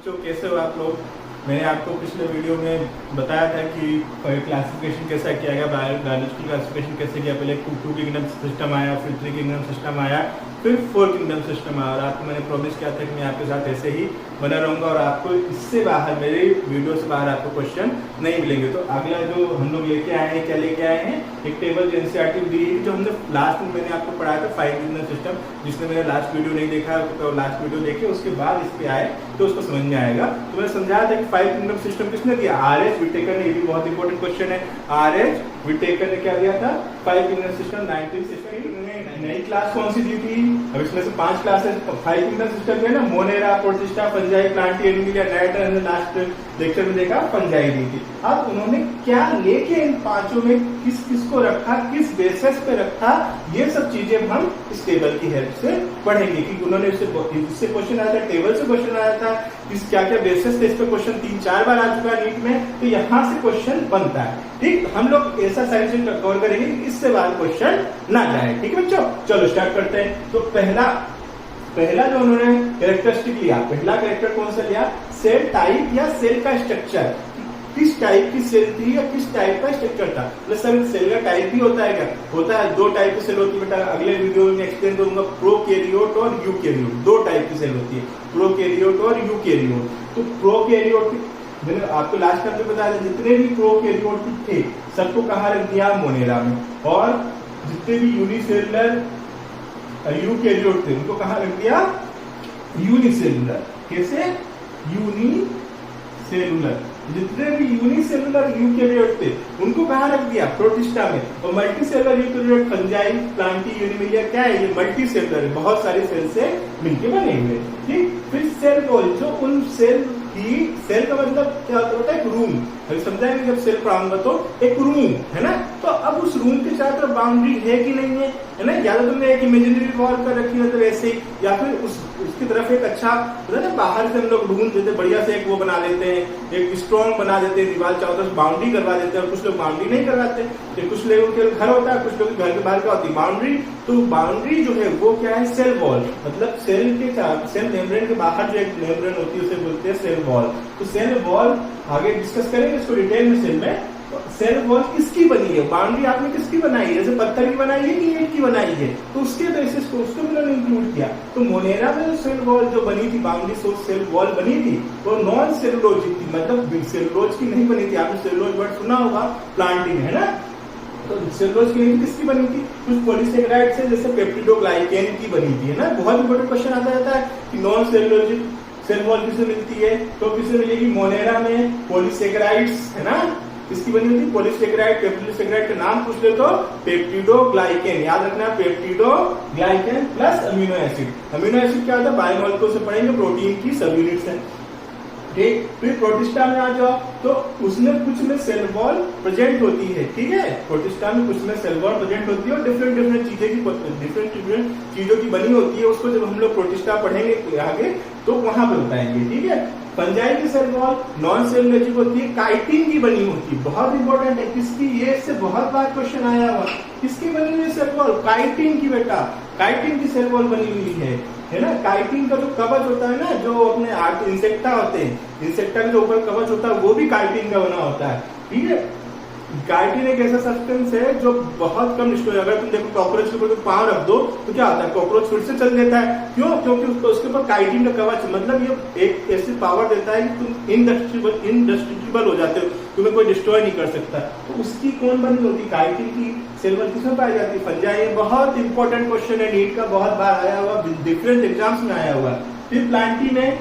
बच्चों, कैसे हो आप लोग। मैंने आपको पिछले वीडियो में बताया था कि क्लासिफिकेशन कैसा किया गया, बायोलॉजिकल क्लासिफिकेशन कैसे किया। पहले 2 किंगडम सिस्टम आया, फिर 3 किंगडम सिस्टम आया, फिर 4 किंगडम सिस्टम आया। और आपको मैंने प्रॉमिस किया था कि मैं आपके साथ ऐसे ही बना रहूँगा और आपको इससे बाहर, मेरे वीडियो से बाहर आपको क्वेश्चन नहीं मिलेंगे। तो अगला जो हम लोग लेके आए हैं, क्या लेके आए हैं, एक टेबल जो एनसीईआरटी दी है, जो हमने लास्ट में मैंने आपको पढ़ाया था 5 किंगडम सिस्टम। जिसने मेरा लास्ट वीडियो नहीं देखा तो लास्ट वीडियो देखे, उसके बाद इस पे आए तो उसको समझ में आएगा। तो मैंने समझाया था कि 5 किंगडम सिस्टम किसने दिया, आर.एच. विटेकर ने। ये भी बहुत इंपॉर्टेंट क्वेश्चन है। आर.एच. विटेकर ने क्या दिया था, 5 किंगडम सिस्टम 1960। नई क्लास कौन सी दी थी, अब इसमें से 5 क्लासेस 5 किंगडम सिस्टम में ना, Monera, Protista, Fungi, Plantae, Animalia, नाइटर, हमने लास्ट लेक्चर में देखा फंजाई दी थी। अब उन्होंने क्या लेके इन पांचों में किस किस को रखा, किस बेसिस पे रखा, ये सब चीजें हम इस टेबल की हेल्प से पढ़ेंगे। कि उन्होंने इससे क्वेश्चन आया था, टेबल से क्वेश्चन आया था, इस क्या क्या बेसिस थे, इस पे क्वेश्चन 3-4 बार आ चुका है नीट में, तो यहाँ से क्वेश्चन बनता है। ठीक, हम लोग ऐसा साइंस कवर करेंगे कि इससे बाद क्वेश्चन ना जाए। ठीक है बच्चों, चलो स्टार्ट करते हैं। तो पहला जो उन्होंने कैरेक्टरिस्टिक लिया, पहला कैरेक्टर कौन सा लिया, सेल टाइप या सेल का स्ट्रक्चर। किस टाइप की सेल थी या किस टाइप का स्ट्रक्चर था। मतलब सर सेल का टाइप भी होता है क्या, होता है। 2 टाइप की सेल होती है बेटा, अगले वीडियो में एक्सप्लेन करूंगा। प्रोकैरियोट और यूकैरियोट, 2 टाइप की सेल होती है, प्रोकैरियोट और यूकैरियोट। तो प्रोकैरियोट मैंने आपको लास्ट टाइम में बताया, जितने भी प्रोकैरियोट थे सबको कहाँ रख दिया, मोनेरा में। और जितने भी यूनिसेलुलर यूकैरियोट थे उनको कहाँ रख दिया, यूनिसेलुलर। कैसे, यूनिसेलुलर। जितने भी यूनिसेलुलर यूकैरियोट थे उनको कहाँ रख दिया, प्रोटिस्टा में। और मल्टीसेलुलर यूकैरियोट, फंजाई, प्लांटी, यूनिमिलिया, क्या है ये, मल्टीसेलुलर है, बहुत सारे सेल से मिलके बने हुए। ठीक, फिर सेल वॉल, जो उन सेल की, सेल का मतलब क्या होता है, एक रूम। अभी समझाएंगे जब सेल पढ़ाऊंगा तो, एक रूम है ना। तो अब उस रूम के चारों तरफ बाउंड्री है कि नहीं है, है ना। या तो तुमने एक इमेजिनरी वॉल कर रखी है मतलब ऐसे, या फिर उसकी तरफ एक अच्छा ना, बाहर से हम लोग ढूंढ देते, बढ़िया से एक वो बना लेते हैं, एक स्ट्रॉन्ग बना देते हैं दीवार, चारों तरफ बाउंड्री करवा देते हैं। और कुछ लोग बाउंड्री नहीं करवाते, तो कुछ लोगों के घर होता है, कुछ लोग घर के बाहर क्या होती है, बाउंड्री। तो बाउंड्री जो है वो क्या है, सेल वॉल। मतलब सेल मेम्ब्रेन के बाहर जो एक मेम्ब्रेन होती है उसे बोलते हैं सेल वॉल। तो सेल वॉल आगे डिस्कस करेंगे इसको डिटेल में सेल में। तो सेल वॉल किसकी बनी है, बाउंड्री आपने किसकी बनाई है, जैसे पत्थर की बनाई है कि ईंट की बनाई है, तो उसके बेसिस को उसको भी उन्होंने इंक्लूड किया। तो मोनेरा में सेल वॉल जो बनी थी, बाउंड्री सेल वॉल बनी थी, वो नॉन सेलुलोजिक थी, मतलब सेलुलोज की नहीं बनी थी। आपने सेलुलोज वर्ड सुना होगा प्लांटिंग, है ना। तो सेलुलोज की किसकी बनी थी, कुछ पॉलीसेकेराइड से, जैसे पेप्टिडोग्लाइकेन की बनी थी, है ना। बहुत इंपॉर्टेंट क्वेश्चन आता रहता है कि नॉन सेलुलोजिक सेल वॉल किससे मिलती है, तो किससे मिलेगी, मोनेरा में पॉलीसेकेराइड्स, है ना। किसकी बनी होती, पॉलीसेकेराइड, पेप्टिडोग्लाइकेन का नाम पूछ ले तो पेप्टिडोग्लाइकेन, याद रखना, peptidoglycan plus amino acid. Amino acid क्या होता है, बायोमॉलिक्यूल से पढ़ेंगे, प्रोटीन की सब यूनिट्स है। ठीक, फिर प्रोटिस्टा में आ जाओ तो उसमें कुछ में सेल वॉल प्रेजेंट होती है। ठीक है, प्रोटिस्टा में कुछ में सेल वॉल प्रेजेंट होती है और डिफरेंट डिफरेंट चीजों की बनी होती है। उसको जब हम लोग प्रोटिस्टा पढ़ेंगे आगे तो वहां पे बताएंगे। ठीक है, फंजाई की सेल वॉल नॉन सेलुलोजिक होती है, काइटिन की बनी होती है, बहुत इंपॉर्टेंट है। किसकी, ये इससे बहुत बार क्वेश्चन आया हुआ, किसकी बनी हुई सेल वॉल, काइटिन की बेटा, काइटिन की सेल वॉल बनी हुई है ना। काइटिन का जो कवच होता है ना, जो अपने इंसेक्टा होते हैं, इंसेक्टा का जो ऊपर कवच होता है वो भी काइटिन का बना होता है। ठीक है, काइटिन एक ऐसा सब्सटेंस है जो बहुत कम डिस्ट्रॉय, अगर तुम देखो कॉकरोच के ऊपर पांव रख दो तो क्या होता है, कॉकरोच फिर से चल देता है। क्यों, क्योंकि उसके ऊपर काइटिन का कवच, मतलब ये एक ऐसी पावर देता है कि तुम इनडेस्ट्रक्टिबल हो जाते हो, तुम्हें कोई डिस्ट्रॉय नहीं कर सकता। तो उसकी कौन बनी होती, काइटिन की सेल वॉल किसमें पाई जाती है, फंजाई। बहुत इंपॉर्टेंट क्वेश्चन है, नीट का बहुत बार आया हुआ, डिफरेंट एग्जाम्स में आया हुआ। फिर प्लांटी में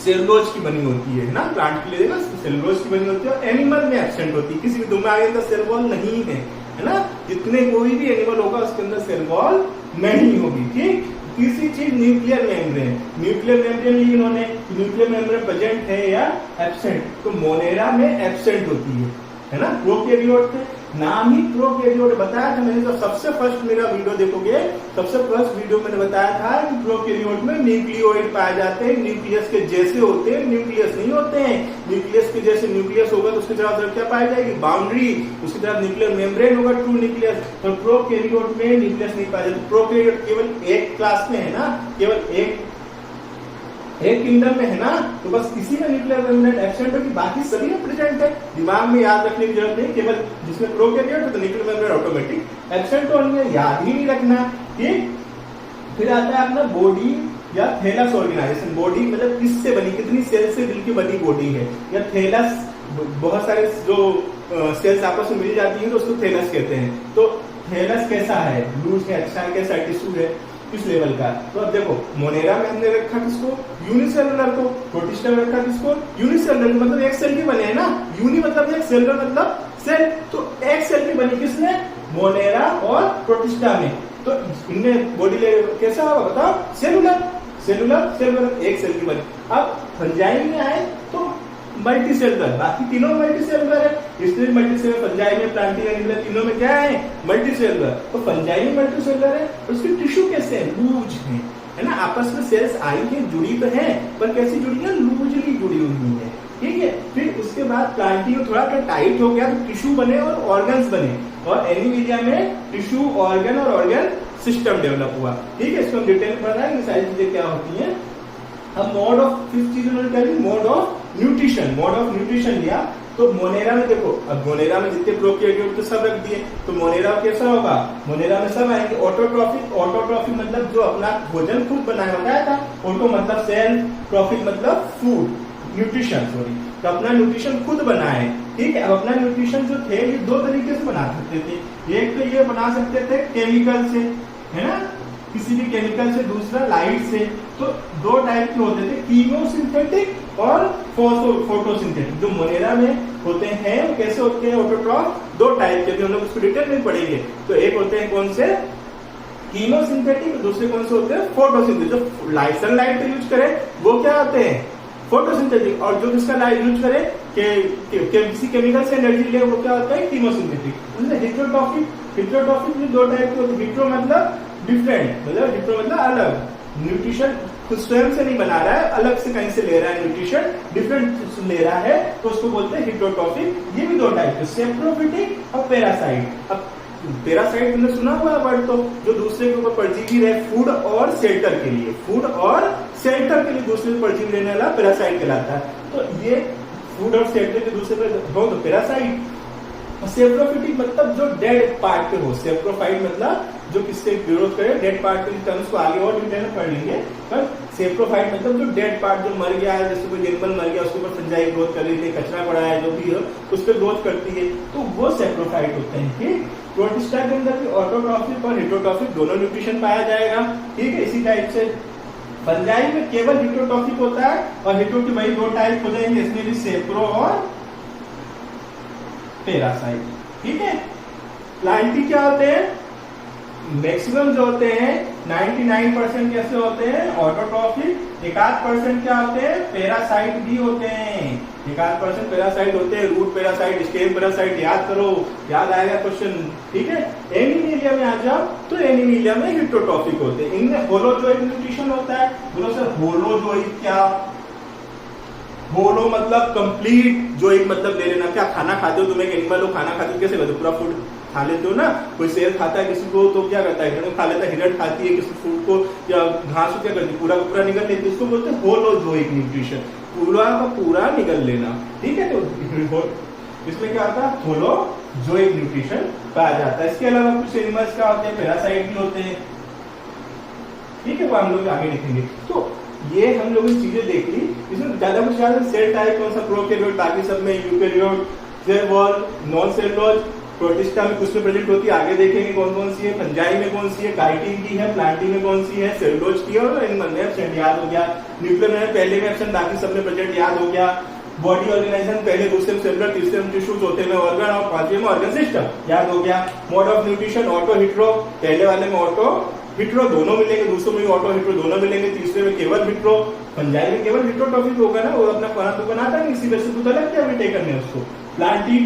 सेलुलोज की बनी होती है ना, प्लांट के लिए देखा सेलुलोज की बनी होती है, और एनिमल में एब्सेंट होती है। किसी भी तुम्हें आगे अंदर सेल वॉल नहीं है ना, जितने कोई भी एनिमल होगा उसके अंदर सेल वॉल नहीं होगी। ठीक, तीसरी चीज न्यूक्लियर मेम्ब्रेन। न्यूक्लियर मेम्ब्रेन ली इन्होंने, न्यूक्लियर मेम्ब्रेन प्रेजेंट है या एब्सेंट, तो मोनेरा में एब्सेंट होती है ना। प्रोकैरियोट थे, नाम ही प्रोकैरियोट बताया था मैंने। तो सबसे फर्स्ट मेरा वीडियो देखोगे, सबसे फर्स्ट वीडियो मैंने बताया था कि प्रोकैरियोट में न्यूक्लियोइड पाए जाते हैं, न्यूक्लियस के जैसे होते हैं, न्यूक्लियस नहीं होते हैं। न्यूक्लियस के जैसे न्यूक्लियस होगा तो उसके तरफ क्या पाई जाएगी, बाउंड्री, उसकी तरफ न्यूक्लियर मेम्ब्रेन होगा, ट्रू न्यूक्लियस। तो प्रोकैरियोट में न्यूक्लियस नहीं पाया जाता। प्रोकैरियोट केवल एक क्लास में है ना, केवल एक किंगडम में है ना, तो बस इसी में न्यूक्लियर मेम्ब्रेन एब्सेंट होगी, बाकी सभी में प्रेजेंट है। दिमाग में याद रखने की जरूरत नहीं, केवल जिसमें प्रोकैरियोट है तो न्यूक्लियर मेम्ब्रेन ऑटोमेटिक एब्सेंट होनी है, याद ही नहीं रखना। ठीक, फिर आता है अपना बॉडी या थैलस ऑर्गेनाइजेशन। बॉडी मतलब किससे बनी, कितनी सेल से मिलकर बनी बॉडी है, या थैलस बहुत सारे जो सेल्स आपस में मिल जाती हैं तो उसको थैलस कहते हैं। तो थैलस कैसा है, लूज है, अच्छा कैसा टिश्यू है, किस लेवल का। तो अब देखो मोनेरा में हमने रखा किसको, यूनिसेलुलर को, प्रोटिस्टा में रखा किसको, यूनिसेलुलर, मतलब एक सेल की बने है ना, यूनि मतलब एक, सेलुलर मतलब सेल, तो एक सेल की बनी किसने, मोनेरा और प्रोटिस्टा में। तो इनमें बॉडी लेवल कैसा होगा बताओ, सेलुलर, सेलुलर सेलुलर एक सेल की बनी। अब फंजाई में आए तो मल्टी सेलुलर, बाकी तीनों मल्टी सेलुलर है, इसलिए मल्टी सेलुलर, फंजाई में, प्लांटी एनिमल, तीनों में क्या है, मल्टी सेलुलर। तो फंजाई में मल्टी सेलुलर है, उसकी टिश्यू कैसे है, लूज है ना, आपस में सेल्स आई है, जुड़ी तो है, पर कैसी जुड़ी है, लूजली जुड़ी हुई है। ठीक है, फिर उसके बाद प्लांटी में थोड़ा टाइट हो गया तो टिश्यू बने और ऑर्गन्स बने, और एनिमीलिया में टिश्यू, ऑर्गन और ऑर्गन सिस्टम डेवलप हुआ। ठीक है, इसको हम डिटेल में पढ़ाएंगे सारी चीजें क्या होती हैं। अब मोड ऑफ, फिफ्थ चीज उन्होंने क्या, mode of nutrition, mode of nutrition लिया। तो मोनेरा में देखो, अब मोनेरा में जितने प्रोकैरियोट तो सब रख दिए, तो मोनेरा कैसा होगा, मोनेरा में सब आएंगे ऑटोट्रॉफिक। ऑटोट्रॉफिक मतलब जो अपना भोजन खुद बनाया बताया था, ऑटो मतलब सेल, ट्रॉफिक मतलब फूड, न्यूट्रिशन सॉरी, तो अपना न्यूट्रिशन खुद बनाए। ठीक है, अब अपना न्यूट्रिशन जो थे ये दो तरीके से बना सकते थे, एक तो ये बना सकते थे केमिकल से, है ना, किसी भी केमिकल से, दूसरा लाइट से। तो दो टाइप के होते थे, कीमोसिंथेटिक और फोटोसिंथेटिक। जो मोनेरा में होते हैं वो कैसे होते हैं, ऑटोट्रॉफ दो टाइप के, हम लोग उसको डिटेल में पढ़ेंगे। तो एक होते हैं कौन से, कीमोसिंथेटिक, दूसरे कौन से होते हैं, फोटोसिंथेटिक। जो लाइट सनलाइट का यूज करे वो क्या होते हैं, फोटोसिंथेटिक, और जो जिसका लाइट यूज करे किसी केमिकल से एनर्जी ले वो क्या होता है, कीमोसिंथेटिक। हिट्रोट्रॉफिक, हिट्रोट्रॉफिक में दो टाइप के होते हैं, हिट्रो मतलब डिफरेंट, मतलब हिट्रो मतलब अलग, न्यूट्रिशन खुद स्वयं से नहीं बना रहा है, अलग से कहीं से ले रहा है न्यूट्रिशन, डिफरेंट ले रहा है, तो उसको बोलते हैं हिट्रोट्रॉफिक। ये भी दो टाइप के, सेप्रोफिटिक और पैरासाइट। अब पैरासाइट तुमने सुना हुआ वर्ड, तो जो दूसरे के ऊपर परजीवी रहे, फूड और शेल्टर के लिए, फूड और शेल्टर के लिए दूसरे परजीवी लेने वाला पैरासाइट कहलाता है। तो ये फूड और शेल्टर के दूसरे पे हो तो पैरासाइट। सेप्रोफिटिक मतलब जो डेड पार्ट पे हो, सेप्रोफाइट मतलब जो किससे ग्रोथ करे, डेड पार्ट के टर्म्स को आगे और डिटेल में पढ़ लेंगे। पर सेप्रोफाइट मतलब जो डेड पार्ट जो मर गया है, जैसे कोई एनिमल मर गया उसके ऊपर फंजाई ग्रोथ कर रही है, कचरा पड़ा है जो भी हो उस पर ग्रोथ करती है, तो वो सेप्रोफाइट होते हैं। ठीक, प्रोटिस्टा के अंदर भी ऑटोट्रॉफिक और हिट्रोट्रॉफिक दोनों न्यूट्रिशन पाया जाएगा। ठीक है, इसी टाइप से फंजाई में केवल हिट्रोट्रॉफिक होता है, और हिट्रो की वही दो टाइप हो जाएंगे, इसमें भी सेप्रो और पैरासाइट। ठीक है, प्लांटी क्या होते हैं, मैक्सिमम जो होते हैं 99% कैसे होते हैं, ऑटोट्रॉफिक, 1% क्या होते हैं, पैरासाइट भी होते हैं, 1% पैरासाइट होते हैं, रूट पैरासाइट, स्टेम पैरासाइट, याद करो, याद आएगा क्वेश्चन। ठीक है, एनिमीलिया में आ जाओ, तो एनिमीलिया में हिट्रोट्रॉफिक होते हैं, इनमें होलोजोइक न्यूट्रिशन होता है। बोलो सर होलोजोइक क्या, होलो मतलब कंप्लीट, जो एक मतलब ले लेना, क्या खाना खाते हो तुम, एक एनिमल हो, खाना खाते हो कैसे खाते हो, पूरा फूड खा लेते हो ना, कोई शेर खाता है किसी को तो क्या करता है, हिरण खा लेता है, हिरण खाती है किसी फूड को या घास को क्या करती है, पूरा का पूरा निगल लेती है, उसको बोलते हैं होलोजोइक न्यूट्रिशन, पूरा का पूरा निगल लेना। ठीक है, तो इसमें क्या होता है, होलोजोइक न्यूट्रिशन पाया जाता है। इसके अलावा कुछ एनिमल्स क्या होते हैं, पैरासाइट भी होते हैं। ठीक है, वो हम लोग आगे देखेंगे। तो ये हम लोग चीजें देख ली, इसमें ज्यादा कुछ याद है, सेल टाइप कौन सा, प्रोकैरियोट, बाकी सब में eukaryote, cell wall, non cellulose, protista में कुछ में प्रेजेंट होती है, आगे देखेंगे कौन कौन सी है, फंजाई में कौन सी है, काइटिन की है, प्लांटी में कौन सी है, सेलुलोज की है, और एनिमल में एब्सेंट याद हो गया। न्यूक्लियर में पहले में एब्सेंट, बाकी सब में प्रेजेंट याद हो गया। बॉडी ऑर्गेनाइजेशन पहले, दूसरे में सेलुलर, तीसरे में टिश्यू, चौथे में ऑर्गन और पांचवे में ऑर्गन सिस्टम याद हो गया। Mode of nutrition auto hetero, पहले वाले में ऑटो हिट्रो दोनों मिलेंगे, दूसरे में ऑटो हिट्रो दोनों मिलेंगे, तीसरे में केवल हिट्रो, पंजाबी में केवल हिट्रोट्रॉफिक होगा ना, वो अपना खाना तो बनाता है, इसी वजह से पता लगता है टेकन में उसको। प्लांटी,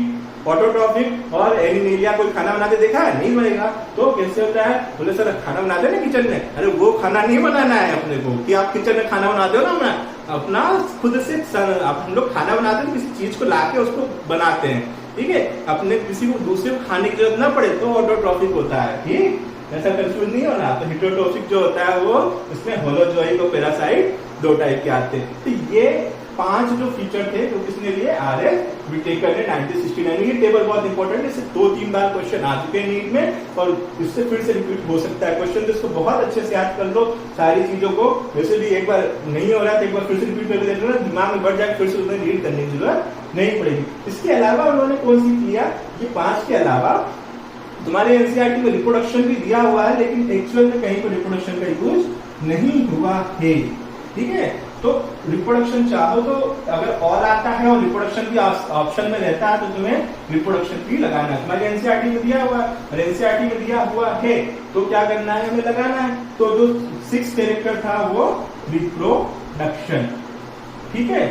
ऑटोट्रॉफिक और एनिमीलिया, कोई खाना बनाते देखा है, नहीं बनेगा, तो कैसे होता है, बोले सर खाना बनाते ना किचन में, अरे वो खाना नहीं बनाना है अपने को, कि आप किचन में खाना बनाते हो ना, मैं अपना खुद से हम लोग खाना बनाते हैं, किसी चीज को लाके उसको बनाते हैं। ठीक है, अपने किसी को दूसरे को खाने की जरूरत ना पड़े तो ऑटोट्रॉफिक होता है। ठीक, ऐसा कंफ्यूज नहीं होना। तो हिट्रोट्रॉफिक जो होता है वो उसमें होलोजोइक और पैरासाइट दो टाइप के आते हैं। तो ये 5 जो फीचर थे तो किसने लिए, RF विटेकर ने 1969 में। ये टेबल बहुत इंपॉर्टेंट है, इससे 2-3 बार क्वेश्चन आ चुके हैं नीट में और इससे फिर से रिपीट हो सकता है क्वेश्चन, तो इसको बहुत अच्छे से याद कर लो सारी चीजों को। वैसे भी एक बार नहीं हो रहा है तो एक बार फिर से रिपीट करके देख लो ना, दिमाग में बढ़ जाए, फिर से उन्हें रीड करने की जरूरत नहीं पड़ेगी। इसके अलावा उन्होंने कौन सी किया, ये 5 के अलावा तुम्हारे एनसीईआरटी में रिप्रोडक्शन भी दिया हुआ है, लेकिन एक्चुअल में कहीं पर रिप्रोडक्शन का यूज नहीं हुआ है, ठीक है। तो रिप्रोडक्शन चाहो तो अगर और आता है और रिप्रोडक्शन भी ऑप्शन में रहता है तो तुम्हें रिप्रोडक्शन भी लगाना है। तुम्हारे एनसीईआरटी में दिया हुआ है और एनसीईआरटी में दिया हुआ है तो क्या करना है, हमें लगाना है। तो जो 6 कैरेक्टर था वो रिप्रोडक्शन, ठीक है,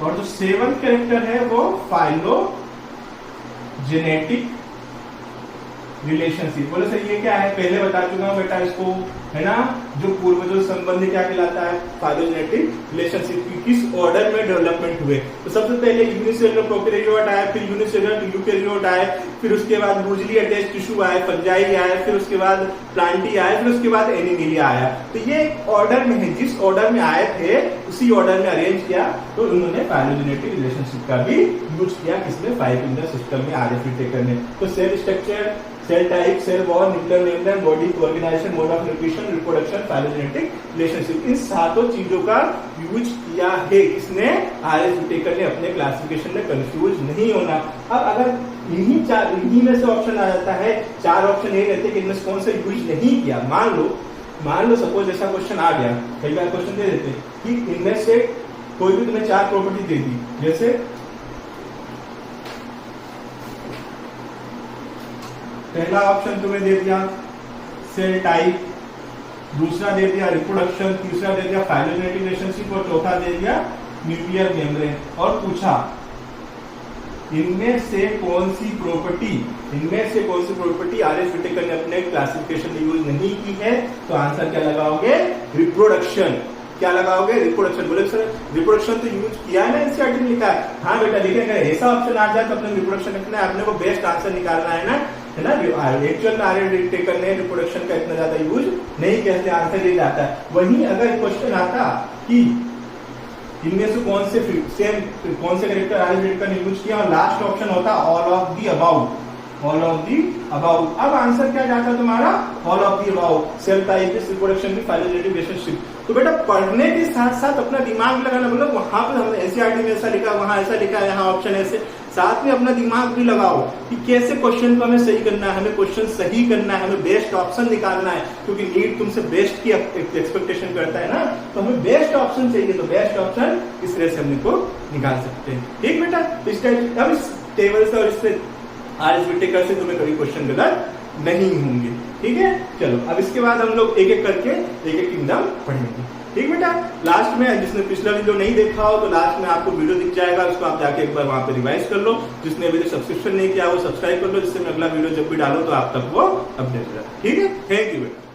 और जो 7th कैरेक्टर है वो फाइलोजेनेटिक रिलेशनशिप। बोले सर ये क्या है, पहले बता चुका हूं बेटा इसको, है ना। जो पूर्वजों संबंध क्या कहलाता है, फाइलोजेनेटिक रिलेशनशिप की किस ऑर्डर में डेवलपमेंट हुए। तो सबसे पहले यूनिसेलुलर प्रोकैरियोट आया, फिर यूनिसेलुलर यूकैरियोट आए, फिर उसके बाद लूजली अटैच्ड टिश्यू आए, फंजाई आए, फिर उसके बाद प्लांटी आए, फिर उसके बाद एनिमिलिया आया। तो ये ऑर्डर में है, जिस ऑर्डर में आए थे उसी ऑर्डर में अरेंज किया। तो उन्होंने फाइलोजेनेटिक रिलेशनशिप का भी यूज किया, किसमें, 5 फिंगर सिस्टम में RF विटेकर ने। तो cell structure, cell type, cell wall, nuclear membrane, body organisation, mode of nutrition, reproduction, phylogenetic relationship, इन 7 चीजों का यूज किया है किसने, RF विटेकर ने अपने क्लासिफिकेशन में। कंफ्यूज नहीं होना। अब अगर इन्हीं में से ऑप्शन आ जाता है, 4 ऑप्शन ये रहते कि इनमें कौन सा यूज नहीं किया। मान लो सपोज ऐसा क्वेश्चन आ गया, कई बार क्वेश्चन दे देते कि इनमें से कोई भी तुम्हें 4 प्रॉपर्टी दे दी, जैसे पहला ऑप्शन तुम्हें दे दिया सेल टाइप, दूसरा दे दिया रिप्रोडक्शन, तीसरा दे दिया फाइलोजेनेटिक रिलेशनशिप और चौथा दे दिया न्यूक्लियर मेम्ब्रेन, और पूछा इनमें से कौन सी प्रॉपर्टी RF विटेकर ने अपने क्लासिफिकेशन में यूज नहीं की है। तो आंसर क्या लगाओगे, रिप्रोडक्शन। क्या लगाओगे, रिप्रोडक्शन। बोले सर रिप्रोडक्शन तो यूज किया है ना, एनसीईआरटी में लिखा है। हाँ बेटा लिखेंगे, ऐसा ऑप्शन आ जाए तो अपने रिप्रोडक्शन लिखना है, अपने को बेस्ट आंसर निकालना है ना, है ना। एक्चुअल में RF विटेकर ने रिप्रोडक्शन का इतना ज्यादा यूज नहीं किया, इसलिए आंसर ये जाता है। वहीं अगर क्वेश्चन आता कि इनमें से कौन से कैरेक्टर RF विटेकर ने यूज किया और लास्ट ऑप्शन होता ऑल ऑफ दी अबाउट, अब आंसर क्या जाता है तुम्हारा, all of the above, cell type, reproduction की फाइलोजेनेटिक रिलेशनशिप। तो बेटा पढ़ने के साथ साथ अपना दिमाग लगाना, मतलब वहां पर हमने एनसीईआरटी में ऐसा लिखा, वहां ऐसा लिखा, यहाँ ऑप्शन ऐसे, साथ में अपना दिमाग भी लगाओ कि कैसे क्वेश्चन को हमें सही करना है, हमें क्वेश्चन सही करना है, हमें बेस्ट ऑप्शन निकालना है, क्योंकि नीट तुमसे बेस्ट की एक्सपेक्टेशन करता है ना। तो हमें बेस्ट ऑप्शन चाहिए, तो बेस्ट ऑप्शन इस तरह से हमने को निकाल सकते हैं, ठीक बेटा। इस टाइप अब इस टेबल से और इससे RF विटेकर से तुम्हें कभी क्वेश्चन गलत नहीं होंगे, ठीक है। चलो अब इसके बाद हम लोग एक एक करके एक एक किंगडम पढ़ेंगे, ठीक बेटा। लास्ट में जिसने पिछला वीडियो नहीं देखा हो तो लास्ट में आपको वीडियो दिख जाएगा, उसको आप जाके एक बार वहां पे रिवाइज कर लो। जिसने अभी तक सब्सक्रिप्शन नहीं किया वो सब्सक्राइब कर लो, जिससे मैं अगला वीडियो जब भी डालू तो आप तक वो अपडेट रहे, ठीक है। थैंक यू बेटा।